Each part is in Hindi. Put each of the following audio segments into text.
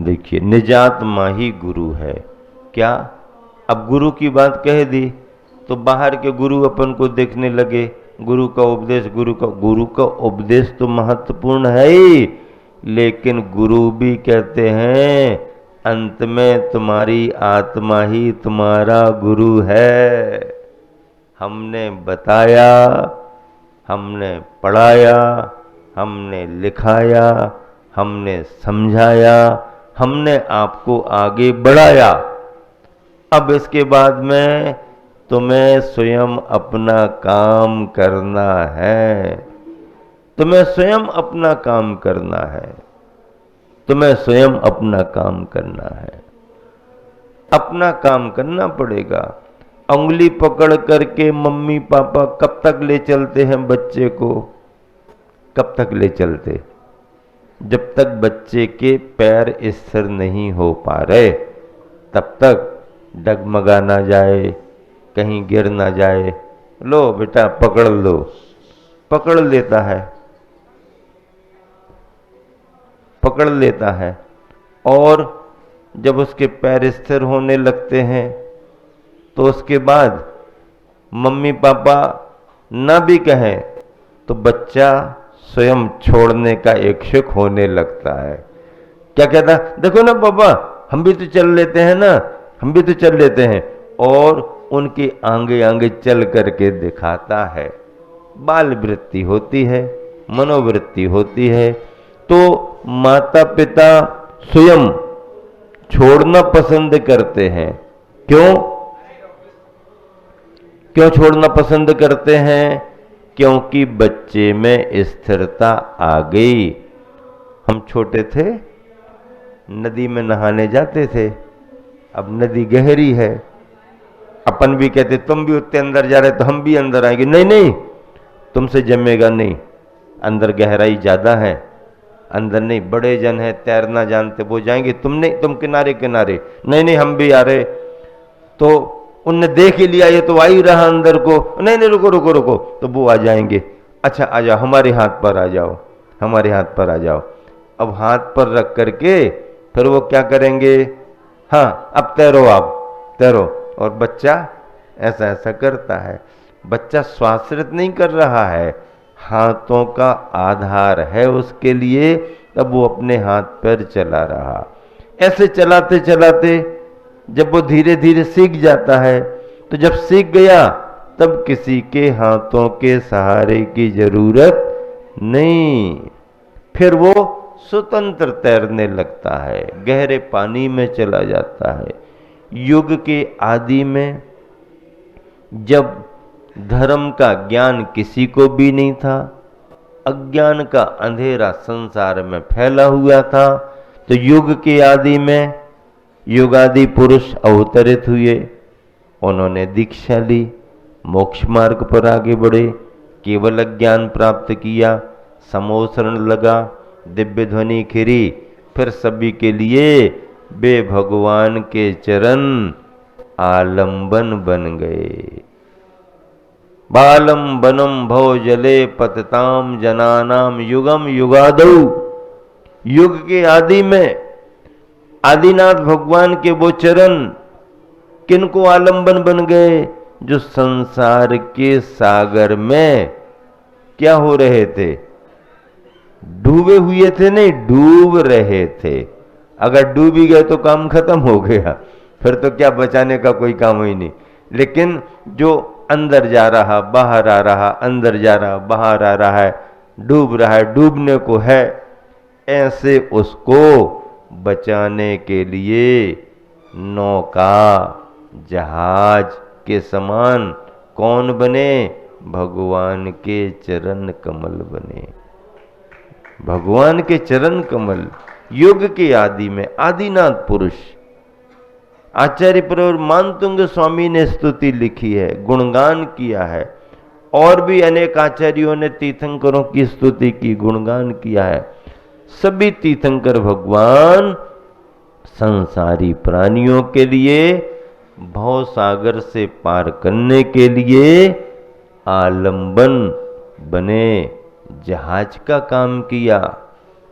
देखिए, निजात्मा ही गुरु है। क्या? अब गुरु की बात कह दी तो बाहर के गुरु अपन को देखने लगे। गुरु का उपदेश तो महत्वपूर्ण है ही, लेकिन गुरु भी कहते हैं अंत में तुम्हारी आत्मा ही तुम्हारा गुरु है। हमने बताया, हमने पढ़ाया, हमने लिखाया, हमने समझाया, हमने आपको आगे बढ़ाया। अब इसके बाद में तुम्हें स्वयं अपना काम करना है। तुम्हें स्वयं अपना काम करना है। तुम्हें स्वयं अपना काम करना है। अपना काम करना पड़ेगा। उंगली पकड़ करके मम्मी पापा कब तक ले चलते हैं बच्चे को? कब तक ले चलते? जब तक बच्चे के पैर स्थिर नहीं हो पा रहे तब तक डगमगा ना जाए, कहीं गिर ना जाए। लो बेटा पकड़ लो, पकड़ लेता है, पकड़ लेता है। और जब उसके पैर स्थिर होने लगते हैं तो उसके बाद मम्मी पापा ना भी कहें तो बच्चा स्वयं छोड़ने का इच्छुक होने लगता है। क्या कहता है? देखो ना पापा, हम भी तो चल लेते हैं ना, हम भी तो चल लेते हैं। और उनकी आगे आगे चल करके दिखाता है। बाल वृत्ति होती है, मनोवृत्ति होती है। तो माता पिता स्वयं छोड़ना पसंद करते हैं। क्यों? क्यों छोड़ना पसंद करते हैं? क्योंकि बच्चे में स्थिरता आ गई। हम छोटे थे, नदी में नहाने जाते थे। अब नदी गहरी है, अपन भी कहते तुम भी उतने अंदर जा रहे तो हम भी अंदर आएंगे। नहीं नहीं, तुमसे जमेगा नहीं, अंदर गहराई ज्यादा है, अंदर नहीं। बड़े जन है, तैरना जानते, वो जाएंगे, तुम नहीं, तुम किनारे किनारे। नहीं नहीं, हम भी आ रहे। तो उनने देख ही लिया ये तो आ ही रहा अंदर को। नहीं नहीं, रुको रुको रुको, तो वो आ जाएंगे। अच्छा आ जाओ, हमारे हाथ पर आ जाओ, हमारे हाथ पर आ जाओ। अब हाथ पर रख करके फिर वो क्या करेंगे? हाँ अब तैरो, आप तैरो। और बच्चा ऐसा ऐसा करता है। बच्चा स्वाश्रित नहीं कर रहा है, हाथों का आधार है उसके लिए, तब वो अपने हाथ पैर चला रहा। ऐसे चलाते चलाते जब वो धीरे धीरे सीख जाता है, तो जब सीख गया तब किसी के हाथों के सहारे की जरूरत नहीं। फिर वो स्वतंत्र तैरने लगता है, गहरे पानी में चला जाता है। युग के आदि में जब धर्म का ज्ञान किसी को भी नहीं था, अज्ञान का अंधेरा संसार में फैला हुआ था, तो युग के आदि में युगादि पुरुष अवतरित हुए। उन्होंने दीक्षा ली, मोक्ष मार्ग पर आगे बढ़े, केवल ज्ञान प्राप्त किया, समोसरण लगा, दिव्य ध्वनि खिरी। फिर सभी के लिए वे भगवान के चरण आलंबन बन गए। बालम बनम भव जले पतताम जनानाम युगम युगादौ। युग के आदि में आदिनाथ भगवान के वो चरण किनको आलंबन बन गए? जो संसार के सागर में क्या हो रहे थे? डूबे हुए थे, नहीं डूब रहे थे। अगर डूब ही गए तो काम खत्म हो गया, फिर तो क्या बचाने का कोई काम ही नहीं। लेकिन जो अंदर जा रहा बाहर आ रहा, अंदर जा रहा बाहर आ रहा है, डूब रहा है, डूबने को है, ऐसे उसको बचाने के लिए नौका जहाज के समान कौन बने? भगवान के चरण कमल बने। भगवान के चरण कमल युग के आदि में आदिनाथ पुरुष आचार्य प्रवर मानतुंग स्वामी ने स्तुति लिखी है, गुणगान किया है। और भी अनेक आचार्यों ने तीर्थंकरों की स्तुति की, गुणगान किया है। सभी तीर्थंकर भगवान संसारी प्राणियों के लिए, भव सागर से पार करने के लिए आलंबन बने, जहाज का काम किया।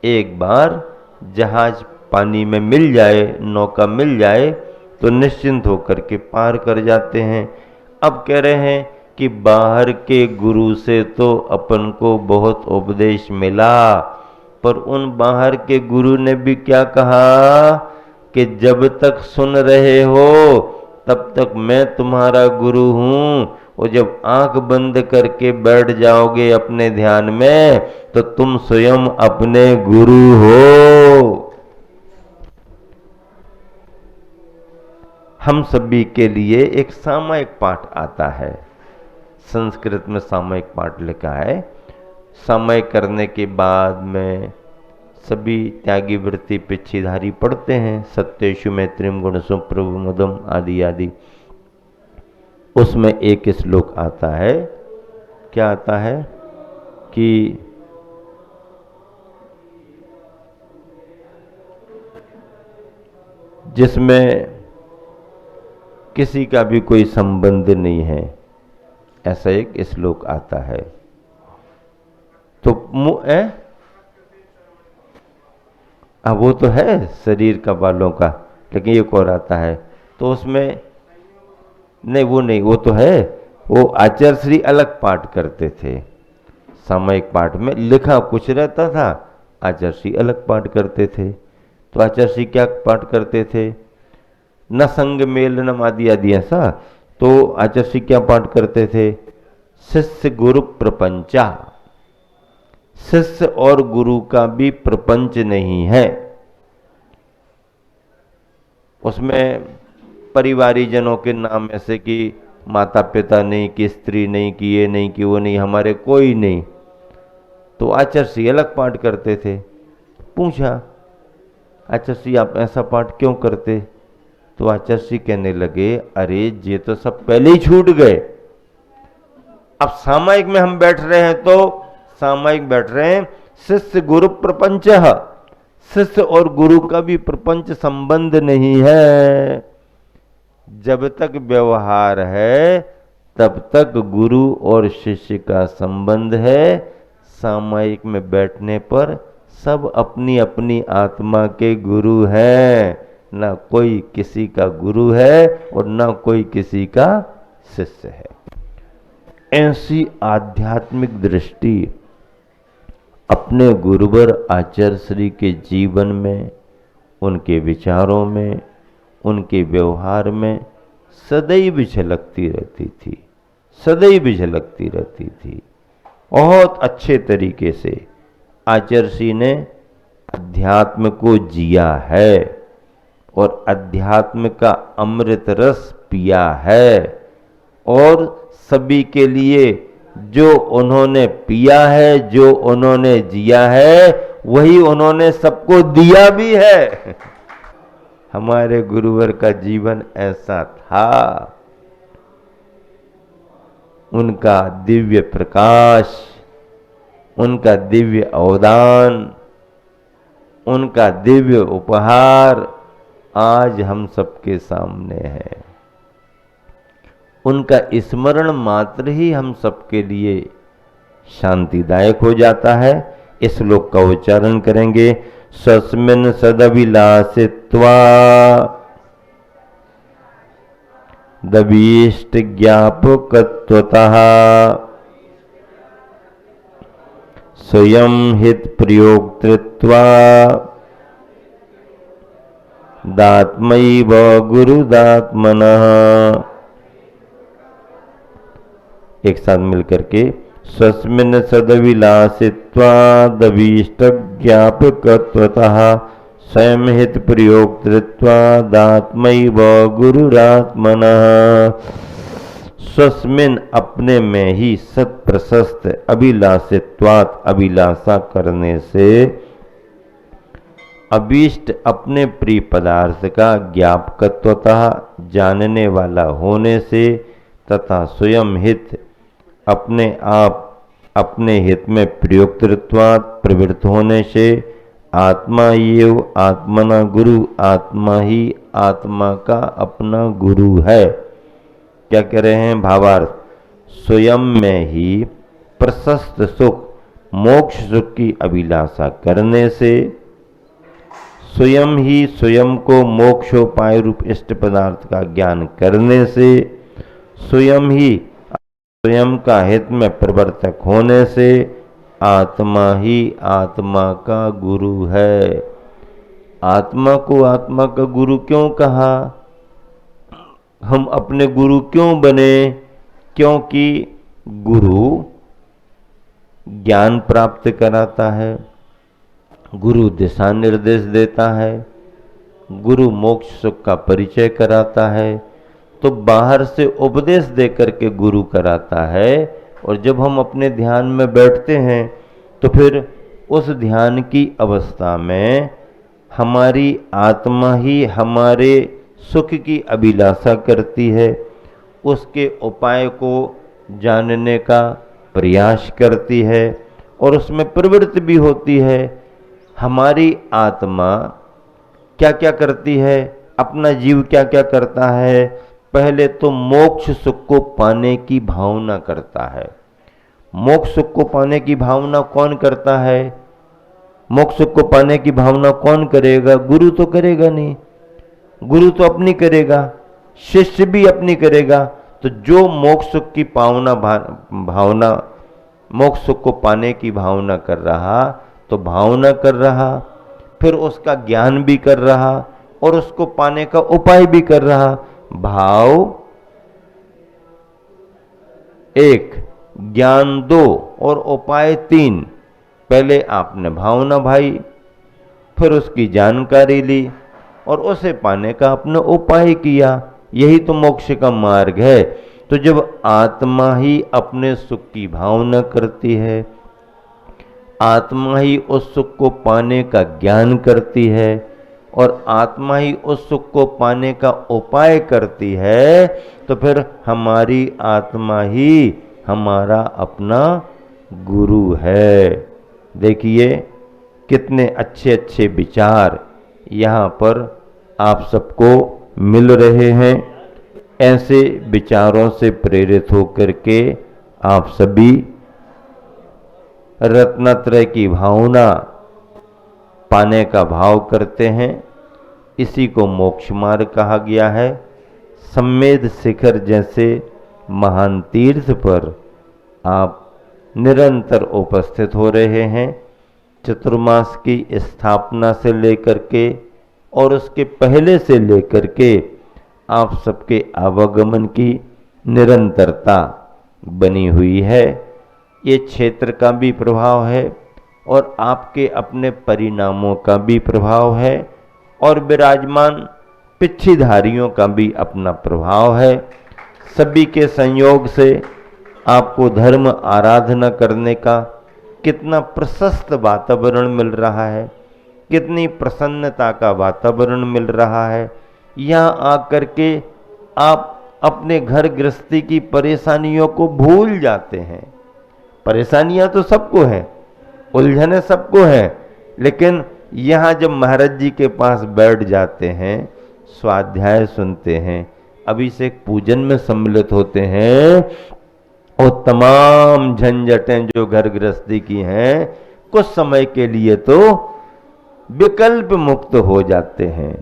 एक बार जहाज पानी में मिल जाए, नौका मिल जाए तो निश्चिंत होकर के पार कर जाते हैं। अब कह रहे हैं कि बाहर के गुरु से तो अपन को बहुत उपदेश मिला, पर उन बाहर के गुरु ने भी क्या कहा कि जब तक सुन रहे हो तब तक मैं तुम्हारा गुरु हूं, और जब आंख बंद करके बैठ जाओगे अपने ध्यान में तो तुम स्वयं अपने गुरु हो। हम सभी के लिए एक सामयिक पाठ आता है, संस्कृत में सामयिक पाठ लिखा है। सामयिक करने के बाद में सभी त्यागी वृत्ति पिछीधारी पढ़ते हैं, सत्येषु मैत्रीम गुण सुप्रभुमदम आदि आदि। उसमें एक श्लोक आता है, क्या आता है कि जिसमें किसी का भी कोई संबंध नहीं है, ऐसा एक श्लोक आता है। तो वो तो है शरीर का बालों का, लेकिन एक और आता है तो उसमें नहीं, वो नहीं, वो तो है, वो आचार्य श्री अलग पाठ करते थे। सामयिक पाठ में लिखा कुछ रहता था, आचार्य श्री अलग पाठ करते थे। तो आचार्य श्री क्या पाठ करते थे? न संग मेलनम आदि आदि ऐसा। तो आचार्य श्री क्या पाठ करते थे? शिष्य गुरु प्रपंचा, शिष्य और गुरु का भी प्रपंच नहीं है। उसमें परिवारीजनों के नाम ऐसे कि माता पिता नहीं, कि स्त्री नहीं, कि ये नहीं, कि वो नहीं, हमारे कोई नहीं। तो आचार्य श्री अलग पाठ करते थे। पूछा, आचार्य श्री आप ऐसा पाठ क्यों करते? तो आचार्य श्री कहने लगे, अरे ये तो सब पहले ही छूट गए। अब सामयिक में हम बैठ रहे हैं तो सामयिक बैठ रहे हैं, शिष्य गुरु प्रपंच, शिष्य और गुरु का भी प्रपंच संबंध नहीं है। जब तक व्यवहार है तब तक गुरु और शिष्य का संबंध है। सामयिक में बैठने पर सब अपनी अपनी आत्मा के गुरु हैं, ना कोई किसी का गुरु है और ना कोई किसी का शिष्य है। ऐसी आध्यात्मिक दृष्टि अपने गुरुवर आचार्य श्री के जीवन में, उनके विचारों में, उनके व्यवहार में सदैव झलकती रहती थी, सदैव झलकती रहती थी। बहुत अच्छे तरीके से आचार्य श्री ने अध्यात्म को जिया है और अध्यात्म का अमृत रस पिया है, और सभी के लिए जो उन्होंने पिया है, जो उन्होंने जिया है, वही उन्होंने सबको दिया भी है। हमारे गुरुवर का जीवन ऐसा था। उनका दिव्य प्रकाश, उनका दिव्य अवदान, उनका दिव्य उपहार आज हम सबके सामने है। उनका स्मरण मात्र ही हम सबके लिए शांतिदायक हो जाता है। इस श्लोक का उच्चारण करेंगे, स्वस्मिन् सदभिलाषित्वा दभीष्ट ज्ञापकत्वतः स्वयं हित प्रयोक्तृत्वा दात्मैव गुरुदात्मनः। एक साथ मिलकर के, स्वस्मिन् सदभिलाषित्वादभीष्ट ज्ञापकत्वतः स्वयं हित प्रयोक्तृत्वादात्मैव गुरुरात्मनः। स्वस्मिन् अपने में ही, सत प्रशस्त, अभिलाषित्वात् अभिलाषा करने से, अभीष्ट अपने प्रिय पदार्थ का, ज्ञापकत्वतः जानने वाला होने से, तथा स्वयं हित अपने आप अपने हित में प्रयोक्तृत्वात् प्रवृत्त होने से, आत्मा एव आत्मना गुरु, आत्मा ही आत्मा का अपना गुरु है। क्या कह रहे हैं? भावार्थ, स्वयं में ही प्रशस्त सुख, मोक्ष सुख की अभिलाषा करने से, स्वयं ही स्वयं को मोक्षोपाय रूप इष्ट पदार्थ का ज्ञान करने से, स्वयं ही स्वयं का हित में प्रवर्तक होने से आत्मा ही आत्मा का गुरु है। आत्मा को आत्मा का गुरु क्यों कहा? हम अपने गुरु क्यों बने? क्योंकि गुरु ज्ञान प्राप्त कराता है, गुरु दिशा निर्देश देता है, गुरु मोक्ष सुख का परिचय कराता है। तो बाहर से उपदेश दे करके गुरु कराता है, और जब हम अपने ध्यान में बैठते हैं तो फिर उस ध्यान की अवस्था में हमारी आत्मा ही हमारे सुख की अभिलाषा करती है, उसके उपाय को जानने का प्रयास करती है और उसमें प्रवृत्त भी होती है। हमारी आत्मा क्या क्या करती है, अपना जीव क्या क्या करता है? पहले तो मोक्ष सुख को पाने की भावना करता है। मोक्ष सुख को पाने की भावना कौन करता है? मोक्ष सुख को पाने की भावना कौन करेगा? गुरु तो करेगा नहीं, गुरु तो अपनी करेगा, शिष्य भी अपनी करेगा। तो जो मोक्ष सुख की भावना मोक्ष सुख को पाने की भावना कर रहा, तो भावना कर रहा, फिर उसका ज्ञान भी कर रहा और उसको पाने का उपाय भी कर रहा। भाव 1, ज्ञान 2 और उपाय 3। पहले आपने भावना भाई, फिर उसकी जानकारी ली और उसे पाने का अपना उपाय किया। यही तो मोक्ष का मार्ग है। तो जब आत्मा ही अपने सुख की भावना करती है, आत्मा ही उस सुख को पाने का ज्ञान करती है और आत्मा ही उस सुख को पाने का उपाय करती है, तो फिर हमारी आत्मा ही हमारा अपना गुरु है। देखिए कितने अच्छे अच्छे विचार यहाँ पर आप सबको मिल रहे हैं। ऐसे विचारों से प्रेरित होकर के आप सभी रत्नत्रय की भावना पाने का भाव करते हैं। इसी को मोक्ष मार्ग कहा गया है। सम्मेद शिखर जैसे महान तीर्थ पर आप निरंतर उपस्थित हो रहे हैं। चतुर्मास की स्थापना से लेकर के और उसके पहले से लेकर के आप सबके आवागमन की निरंतरता बनी हुई है। ये क्षेत्र का भी प्रभाव है और आपके अपने परिणामों का भी प्रभाव है और विराजमान पिच्छीधारियों का भी अपना प्रभाव है। सभी के संयोग से आपको धर्म आराधना करने का कितना प्रशस्त वातावरण मिल रहा है, कितनी प्रसन्नता का वातावरण मिल रहा है। यहाँ आकर के आप अपने घर गृहस्थी की परेशानियों को भूल जाते हैं। परेशानियां तो सबको हैं, उलझने सबको हैं, लेकिन यहाँ जब महाराज जी के पास बैठ जाते हैं, स्वाध्याय सुनते हैं, अभिषेक पूजन में सम्मिलित होते हैं और तमाम झंझटें जो घर गृहस्थी की हैं कुछ समय के लिए तो विकल्प मुक्त हो जाते हैं।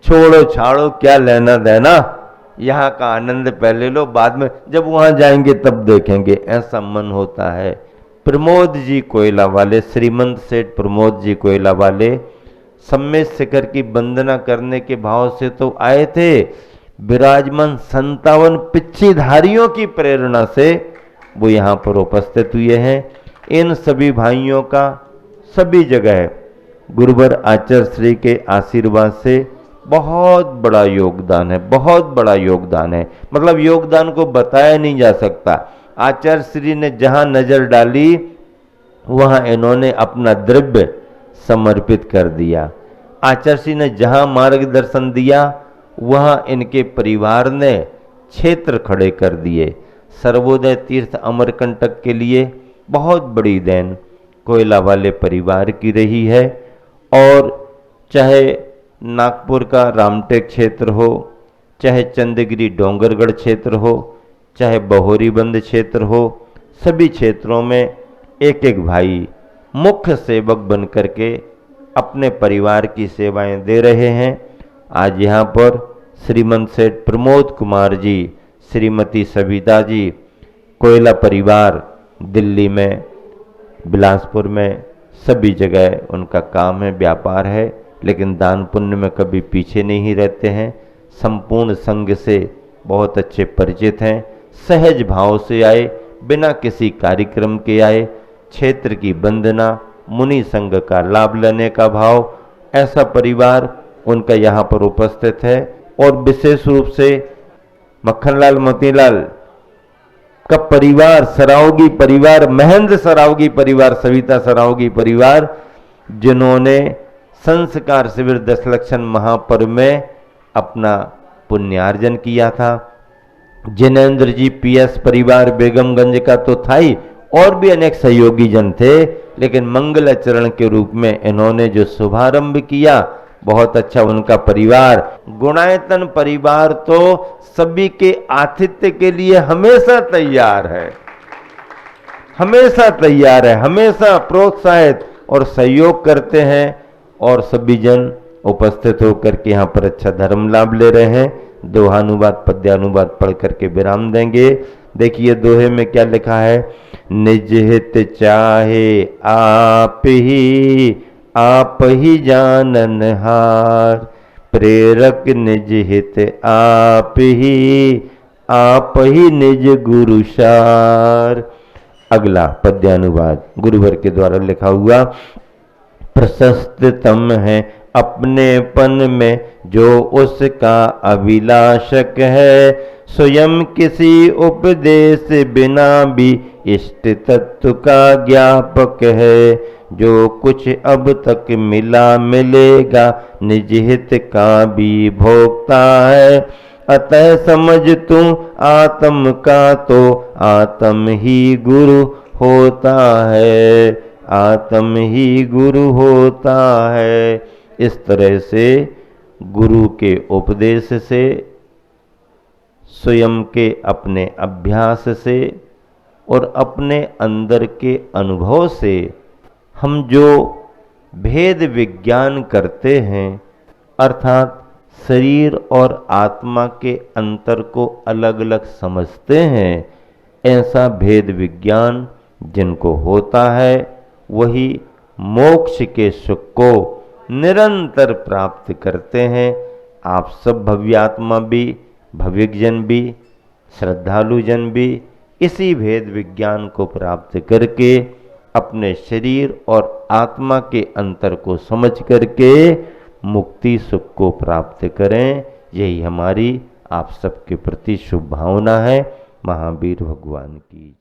छोड़ो छाड़ो, क्या लेना देना, यहाँ का आनंद पहले लो, बाद में जब वहाँ जाएंगे तब देखेंगे, ऐसा मन होता है। प्रमोद जी कोयला वाले, श्रीमंत सेठ प्रमोद जी कोयला वाले सम्मेद शिखर की वंदना करने के भाव से तो आए थे। विराजमान 57 पिच्छीधारियों की प्रेरणा से वो यहाँ पर उपस्थित हुए हैं। इन सभी भाइयों का सभी जगह गुरुवर आचार्य श्री के आशीर्वाद से बहुत बड़ा योगदान है, बहुत बड़ा योगदान है। मतलब योगदान को बताया नहीं जा सकता। आचार्य श्री ने जहाँ नजर डाली वहाँ इन्होंने अपना द्रव्य समर्पित कर दिया। आचार्य श्री ने जहाँ मार्गदर्शन दिया वहाँ इनके परिवार ने क्षेत्र खड़े कर दिए। सर्वोदय तीर्थ अमरकंटक के लिए बहुत बड़ी देन कोयला वाले परिवार की रही है। और चाहे नागपुर का रामटेक क्षेत्र हो, चाहे चंद्रगिरी डोंगरगढ़ क्षेत्र हो, चाहे बहोरीबंद क्षेत्र हो, सभी क्षेत्रों में एक एक भाई मुख्य सेवक बन करके अपने परिवार की सेवाएं दे रहे हैं। आज यहाँ पर श्रीमंत सेठ प्रमोद कुमार जी, श्रीमती सविता जी, कोयला परिवार दिल्ली में, बिलासपुर में, सभी जगह उनका काम है, व्यापार है, लेकिन दान पुण्य में कभी पीछे नहीं रहते हैं। संपूर्ण संघ से बहुत अच्छे परिचित हैं, सहज भाव से आए, बिना किसी कार्यक्रम के आए, क्षेत्र की वंदना, मुनि संघ का लाभ लेने का भाव, ऐसा परिवार उनका यहाँ पर उपस्थित है। और विशेष रूप से मक्खनलाल मोतीलाल का परिवार, सरावगी परिवार, महेंद्र सरावगी परिवार, सविता सरावगी परिवार, जिन्होंने संस्कार शिविर 10 लक्षण महापर्व में अपना पुण्यार्जन किया था। जिनेंद्र जी पीएस परिवार बेगमगंज का तो था ही, और भी अनेक सहयोगी जन थे, लेकिन मंगलाचरण के रूप में इन्होंने जो शुभारंभ किया, बहुत अच्छा उनका परिवार। गुणायतन परिवार तो सभी के आतिथ्य के लिए हमेशा तैयार है, हमेशा तैयार है, हमेशा प्रोत्साहित और सहयोग करते हैं, और सभी जन उपस्थित होकर के यहाँ पर अच्छा धर्म लाभ ले रहे हैं। दोहानुवाद पद्यानुवाद पढ़ करके विराम देंगे। देखिए दोहे में क्या लिखा है, निज हित चाहे आप ही जाननहार, प्रेरक निज हित आप ही निज गुरुसार। अगला पद्यानुवाद गुरुवर के द्वारा लिखा हुआ, प्रशस्ततम है अपनेपन में जो उसका अभिलाषक है, स्वयं किसी उपदेश बिना भी इष्ट तत्व का ज्ञापक है, जो कुछ अब तक मिला मिलेगा निज हित का भी भोगता है, अतः समझ तू आत्म का तो आत्म ही गुरु होता है, आत्म ही गुरु होता है। इस तरह से गुरु के उपदेश से, स्वयं के अपने अभ्यास से और अपने अंदर के अनुभव से हम जो भेद विज्ञान करते हैं, अर्थात शरीर और आत्मा के अंतर को अलग अलग समझते हैं, ऐसा भेद विज्ञान जिनको होता है वही मोक्ष के सुख को निरंतर प्राप्त करते हैं। आप सब भव्यात्मा भी, भविकजन भी, श्रद्धालु जन भी इसी भेद विज्ञान को प्राप्त करके अपने शरीर और आत्मा के अंतर को समझ करके मुक्ति सुख को प्राप्त करें। यही हमारी आप सबके प्रति शुभ भावना है। महावीर भगवान की।